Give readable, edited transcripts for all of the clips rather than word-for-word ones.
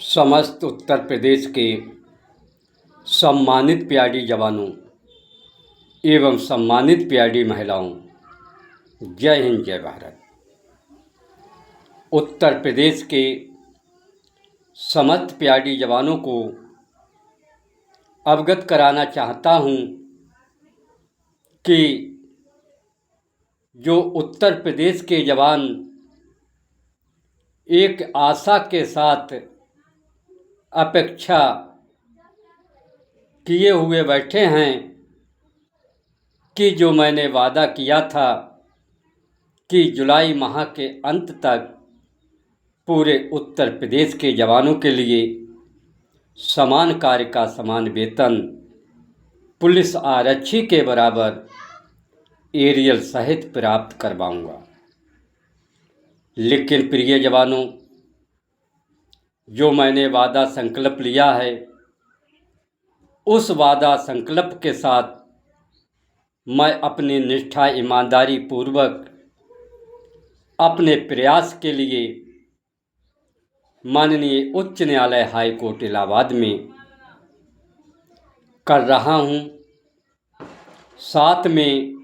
समस्त उत्तर प्रदेश के सम्मानित पीआरडी जवानों एवं सम्मानित पीआरडी महिलाओं, जय हिंद जय भारत। उत्तर प्रदेश के समस्त पीआरडी जवानों को अवगत कराना चाहता हूं कि जो उत्तर प्रदेश के जवान एक आशा के साथ अपेक्षा किए हुए बैठे हैं कि जो मैंने वादा किया था कि जुलाई माह के अंत तक पूरे उत्तर प्रदेश के जवानों के लिए समान कार्य का समान वेतन, पुलिस आरक्षी के बराबर एरियल सहित प्राप्त करवाऊंगा। लेकिन प्रिय जवानों, जो मैंने वादा संकल्प लिया है, उस वादा संकल्प के साथ मैं अपनी निष्ठा ईमानदारी पूर्वक अपने प्रयास के लिए माननीय उच्च न्यायालय हाई कोर्ट इलाहाबाद में कर रहा हूं। साथ में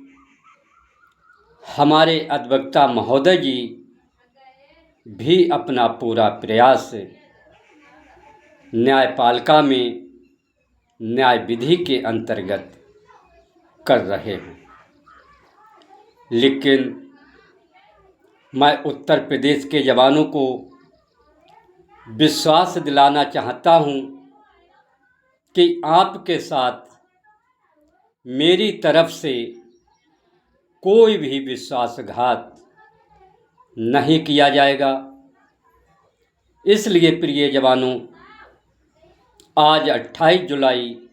हमारे अधिवक्ता महोदय जी भी अपना पूरा प्रयास न्यायपालिका में न्याय विधि के अंतर्गत कर रहे हैं। लेकिन मैं उत्तर प्रदेश के जवानों को विश्वास दिलाना चाहता हूं कि आपके साथ मेरी तरफ से कोई भी विश्वासघात नहीं किया जाएगा। इसलिए प्रिय जवानों, आज 28 जुलाई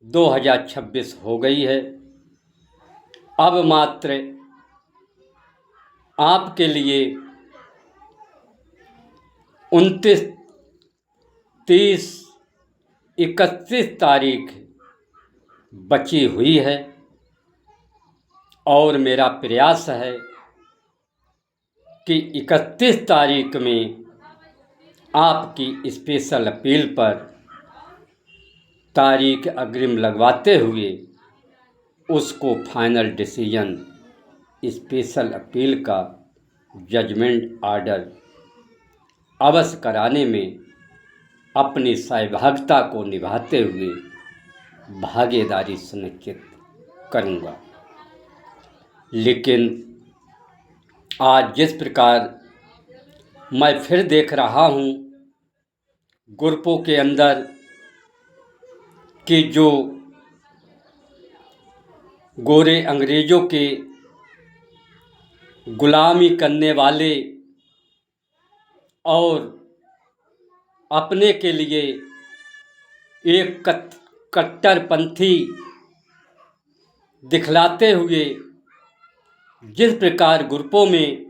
2026 हो गई है। अब मात्र आपके लिए 29, 30, 31 तारीख बची हुई है और मेरा प्रयास है कि 31 तारीख में आपकी स्पेशल अपील पर तारीख अग्रिम लगवाते हुए उसको फाइनल डिसीजन, स्पेशल अपील का जजमेंट ऑर्डर अवश्य कराने में अपनी सहभागिता को निभाते हुए भागीदारी सुनिश्चित करूंगा। लेकिन आज जिस प्रकार मैं फिर देख रहा हूं ग्रुपों के अंदर कि जो गोरे अंग्रेजों के गुलामी करने वाले और अपने के लिए एक कट्टरपंथी दिखलाते हुए जिस प्रकार ग्रुपों में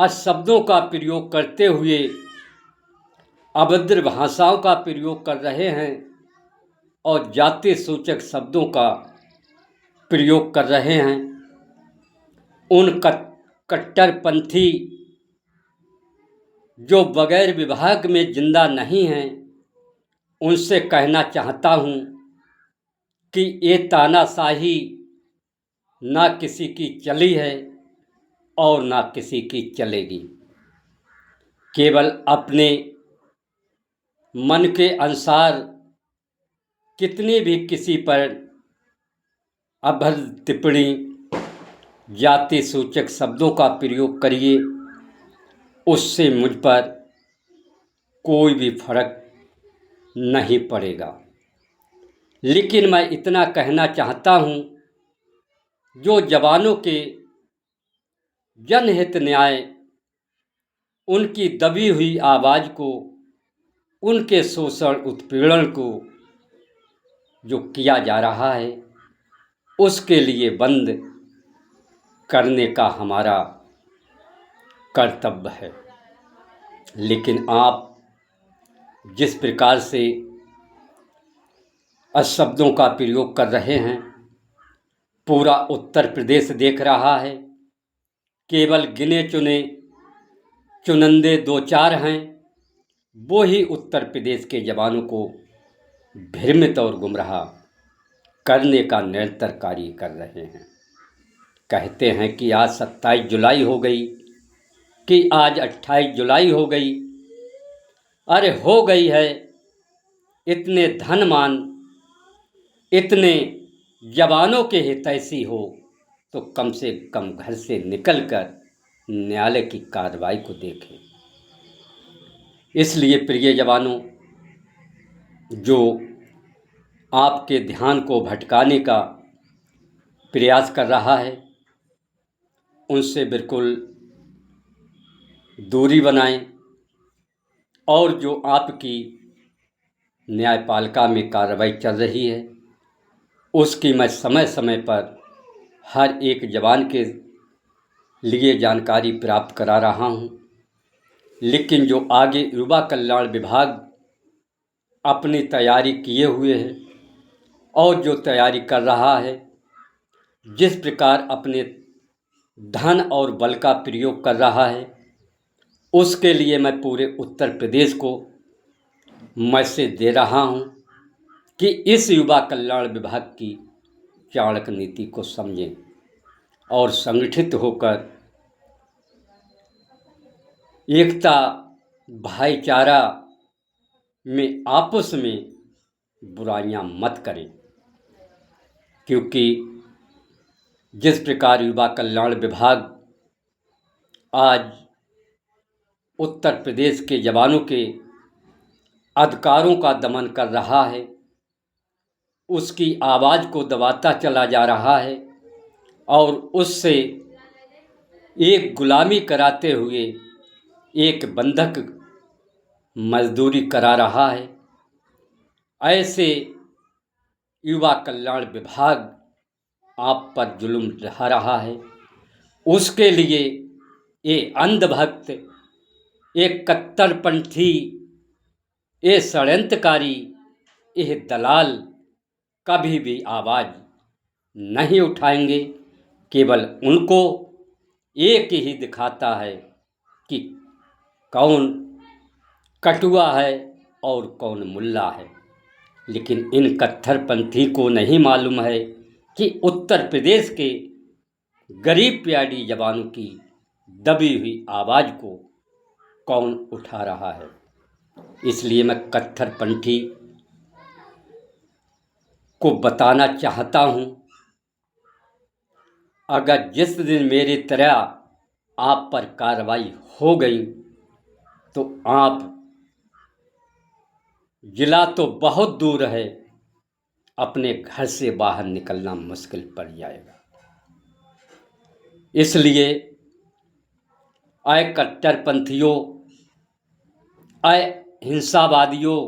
शब्दों का प्रयोग करते हुए अभद्र भाषाओं का प्रयोग कर रहे हैं और जाति सूचक शब्दों का प्रयोग कर रहे हैं, उन कट्टरपंथी जो बगैर विभाग में जिंदा नहीं हैं, उनसे कहना चाहता हूं कि ये तानाशाही ना किसी की चली है और ना किसी की चलेगी। केवल अपने मन के अनुसार कितनी भी किसी पर अभद्र टिप्पणी, जाति सूचक शब्दों का प्रयोग करिए, उससे मुझ पर कोई भी फर्क नहीं पड़ेगा। लेकिन मैं इतना कहना चाहता हूं, जो जवानों के जनहित न्याय, उनकी दबी हुई आवाज़ को, उनके शोषण उत्पीड़न को जो किया जा रहा है, उसके लिए बंद करने का हमारा कर्तव्य है। लेकिन आप जिस प्रकार से शब्दों का प्रयोग कर रहे हैं, पूरा उत्तर प्रदेश देख रहा है। केवल गिने चुने चुनिंदे 2-4 हैं वो ही उत्तर प्रदेश के जवानों को भ्रमित और गुमराह करने का निरंतर कार्य कर रहे हैं। कहते हैं कि आज 27 जुलाई हो गई, कि आज 28 जुलाई हो गई। अरे हो गई है। इतने धनमान, इतने जवानों के हितैषी हो तो कम से कम घर से निकलकर न्यायालय की कार्रवाई को देखें। इसलिए प्रिय जवानों, जो आपके ध्यान को भटकाने का प्रयास कर रहा है, उनसे बिल्कुल दूरी बनाएं। और जो आपकी न्यायपालिका में कार्रवाई चल रही है, उसकी मैं समय समय पर हर एक जवान के लिए जानकारी प्राप्त करा रहा हूँ। लेकिन जो आगे युवा कल्याण विभाग अपनी तैयारी किए हुए है और जो तैयारी कर रहा है, जिस प्रकार अपने धन और बल का प्रयोग कर रहा है, उसके लिए मैं पूरे उत्तर प्रदेश को मैसेज दे रहा हूँ कि इस युवा कल्याण विभाग की चाणक्य नीति को समझें और संगठित होकर एकता भाईचारा में आपस में बुराइयां मत करें। क्योंकि जिस प्रकार युवा कल्याण विभाग आज उत्तर प्रदेश के जवानों के अधिकारों का दमन कर रहा है, उसकी आवाज़ को दबाता चला जा रहा है और उससे एक गुलामी कराते हुए एक बंधक मजदूरी करा रहा है, ऐसे युवा कल्याण विभाग आप पर जुल्म ढा रहा है। उसके लिए ये अंधभक्त, एक कट्टरपंथी, ये षड्यंत्रकारी, ये दलाल कभी भी आवाज़ नहीं उठाएंगे। केवल उनको एक ही दिखाता है कि कौन कटुआ है और कौन मुल्ला है। लेकिन इन कट्टरपंथी को नहीं मालूम है कि उत्तर प्रदेश के गरीब प्यारी जवानों की दबी हुई आवाज़ को कौन उठा रहा है। इसलिए मैं कट्टरपंथी को बताना चाहता हूँ, अगर जिस दिन मेरी तरह आप पर कार्रवाई हो गई तो आप, जिला तो बहुत दूर है, अपने घर से बाहर निकलना मुश्किल पड़ जाएगा। इसलिए आए कट्टरपंथियों, आए हिंसावादियों,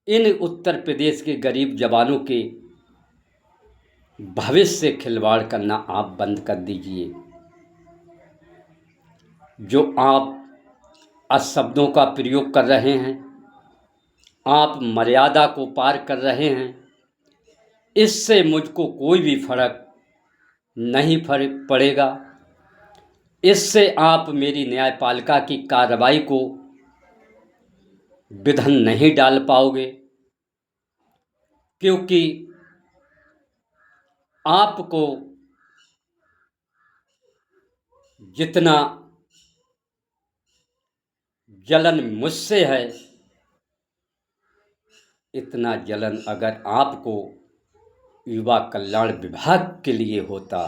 इन उत्तर प्रदेश के गरीब जवानों के भविष्य से खिलवाड़ करना आप बंद कर दीजिए। जो आप अपशब्दों का प्रयोग कर रहे हैं, आप मर्यादा को पार कर रहे हैं, इससे मुझको कोई भी फर्क नहीं पड़ेगा। इससे आप मेरी न्यायपालिका की कार्रवाई को विघ्न नहीं डाल पाओगे। क्योंकि आपको जितना जलन मुझसे है, इतना जलन अगर आपको युवा कल्याण विभाग के लिए होता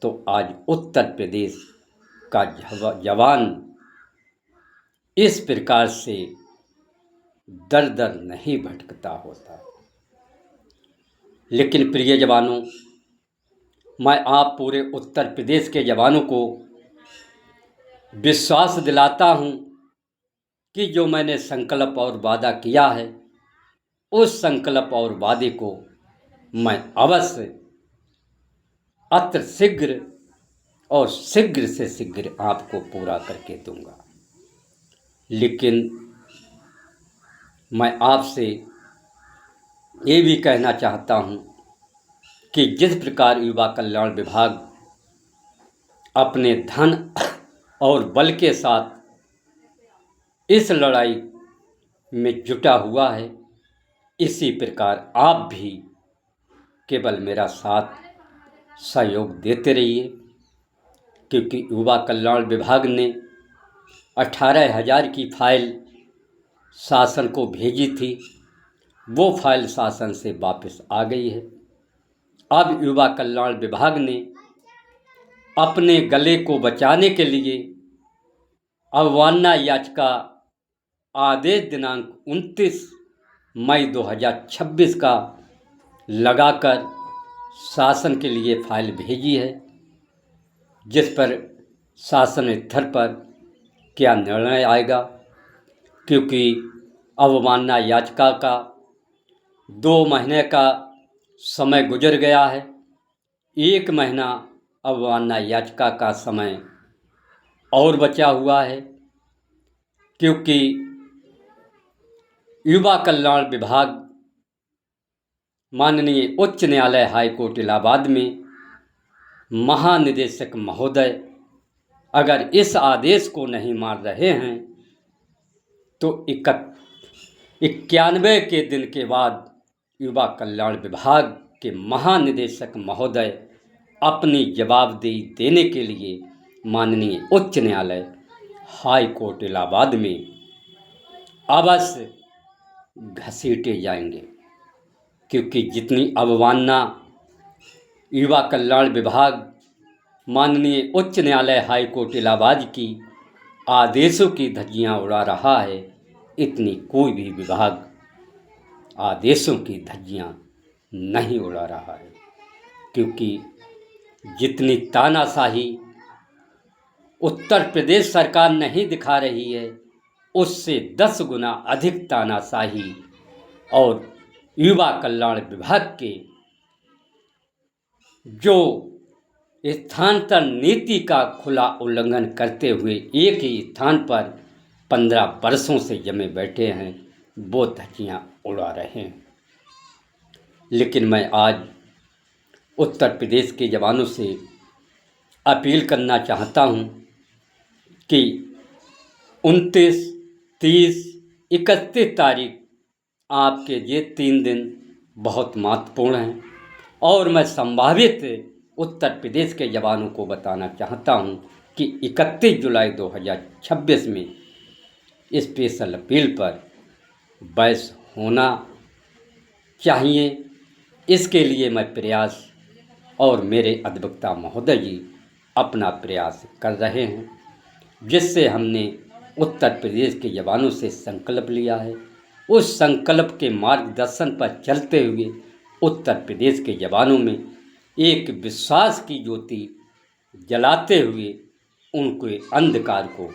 तो आज उत्तर प्रदेश का जवान इस प्रकार से दर दर नहीं भटकता होता। लेकिन प्रिय जवानों, मैं आप पूरे उत्तर प्रदेश के जवानों को विश्वास दिलाता हूं कि जो मैंने संकल्प और वादा किया है, उस संकल्प और वादे को मैं अवश्य अति शीघ्र और शीघ्र से शीघ्र आपको पूरा करके दूंगा। लेकिन मैं आपसे ये भी कहना चाहता हूँ कि जिस प्रकार युवा कल्याण विभाग अपने धन और बल के साथ इस लड़ाई में जुटा हुआ है। इसी प्रकार आप भी केवल मेरा साथ सहयोग देते रहिए, क्योंकि युवा कल्याण विभाग ने 18,000 की फाइल शासन को भेजी थी। वो फाइल शासन से वापस आ गई है। अब युवा कल्याण विभाग ने अपने गले को बचाने के लिए अवमानना याचिका आदेश दिनांक 29 मई 2026 का लगाकर शासन के लिए फाइल भेजी है, जिस पर शासन स्तर पर क्या निर्णय आएगा, क्योंकि अवमानना याचिका का 2 महीने का समय गुजर गया है। 1 महीना अवमानना याचिका का समय और बचा हुआ है, क्योंकि युवा कल्याण विभाग माननीय उच्च न्यायालय हाई कोर्ट इलाहाबाद में महानिदेशक महोदय अगर इस आदेश को नहीं मान रहे हैं तो 91 के दिन के बाद युवा कल्याण विभाग के महानिदेशक महोदय अपनी जवाबदेही देने के लिए माननीय उच्च न्यायालय हाई कोर्ट इलाहाबाद में अवश्य घसीटे जाएंगे, क्योंकि जितनी अवमानना युवा कल्याण विभाग माननीय उच्च न्यायालय हाई कोर्ट इलाहाबाद की आदेशों की धज्जियां उड़ा रहा है, इतनी कोई भी विभाग आदेशों की धज्जियां नहीं उड़ा रहा है। क्योंकि जितनी तानाशाही उत्तर प्रदेश सरकार नहीं दिखा रही है, उससे 10 गुना अधिक तानाशाही और युवा कल्याण विभाग के जो स्थानांतरण नीति का खुला उल्लंघन करते हुए एक ही स्थान पर 15 वर्षों से जमे बैठे हैं, वो धज्जियां उड़ा रहे हैं। लेकिन मैं आज उत्तर प्रदेश के जवानों से अपील करना चाहता हूं कि 29, 30, 31 तारीख आपके ये 3 दिन बहुत महत्वपूर्ण हैं, और मैं संभावित उत्तर प्रदेश के जवानों को बताना चाहता हूं कि 31 जुलाई 2026 में स्पेशल अपील पर बहस होना चाहिए। इसके लिए मैं प्रयास और मेरे अधिवक्ता महोदय जी अपना प्रयास कर रहे हैं, जिससे हमने उत्तर प्रदेश के जवानों से संकल्प लिया है। उस संकल्प के मार्गदर्शन पर चलते हुए उत्तर प्रदेश के जवानों में एक विश्वास की ज्योति जलाते हुए उनके अंधकार को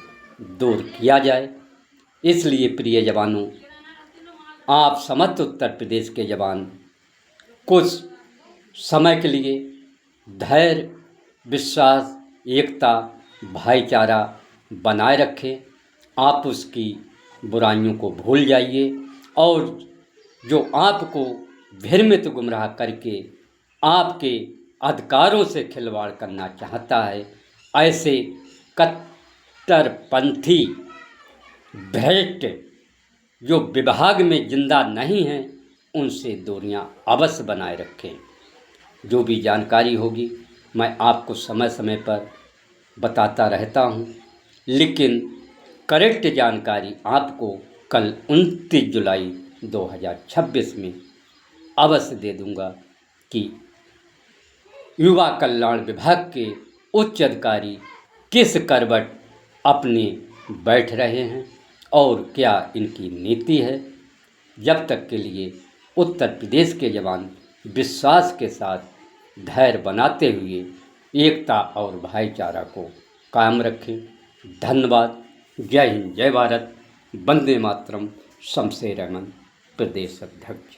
दूर किया जाए। इसलिए प्रिय जवानों, आप समस्त उत्तर प्रदेश के जवान कुछ समय के लिए धैर्य, विश्वास, एकता, भाईचारा बनाए रखें। आप उसकी बुराइयों को भूल जाइए, और जो आपको भ्रमित गुमराह करके आपके अधिकारों से खिलवाड़ करना चाहता है, ऐसे कट्टरपंथी भ्रष्ट जो विभाग में जिंदा नहीं हैं, उनसे दूरियां अवश्य बनाए रखें। जो भी जानकारी होगी मैं आपको समय समय पर बताता रहता हूं, लेकिन करेक्ट जानकारी आपको कल 29 जुलाई 2026 में अवश्य दे दूंगा कि युवा कल्याण विभाग के उच्च अधिकारी किस करवट अपने बैठ रहे हैं और क्या इनकी नीति है। जब तक के लिए उत्तर प्रदेश के जवान विश्वास के साथ धैर्य बनाते हुए एकता और भाईचारा को कायम रखें। धन्यवाद। जय हिंद, जय भारत, वंदे मातरम। शमशेर अहमद, प्रदेश अध्यक्ष।